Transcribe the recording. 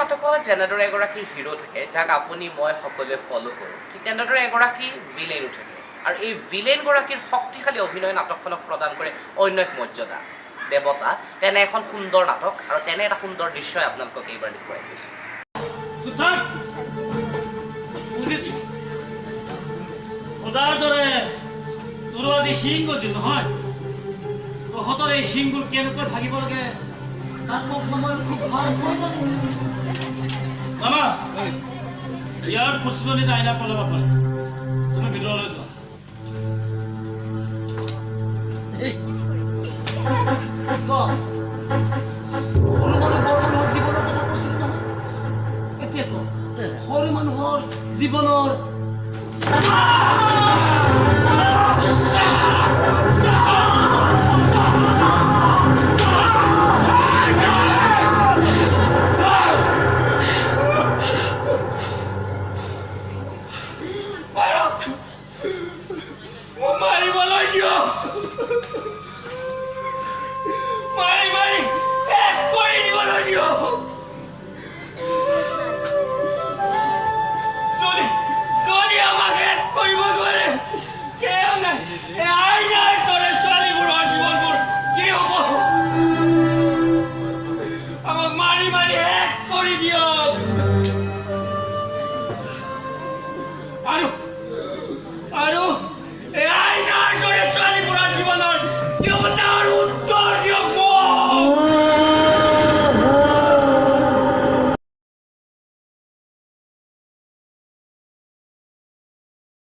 নাটকত যেনেদৰে এগৰাকী হিৰো থাকে যাক আপুনি মই সকলোৱে ফ'ল' কৰোঁ, ঠিক তেনেদৰে এগৰাকী ভিলেইনো থাকে। আৰু এই ভিলেইনগৰাকীৰ শক্তিশালী অভিনয় নাটকখনক প্ৰদান কৰে অন্য এক মৰ্যাদা, দেৱতা। তেনে এখন সুন্দৰ নাটক আৰু তেনে এটা সুন্দৰ দৃশ্যই আপোনালোকক এইবাৰ দেখুৱাই গৈছোঁ। সদাৰ দৰে তোৰো আজি শিং গজিল নহয়? তহঁতৰ এই শিংবোৰ কেনেকৈ ভাগিব লাগে তাক মোক সময় খুব ভাল মামা, ইয়াৰ প্ৰচলনিত আইনা পলাব পাৰে। তুমি ভিতৰলৈ যোৱা। সৰু মানুহৰ জীৱনৰ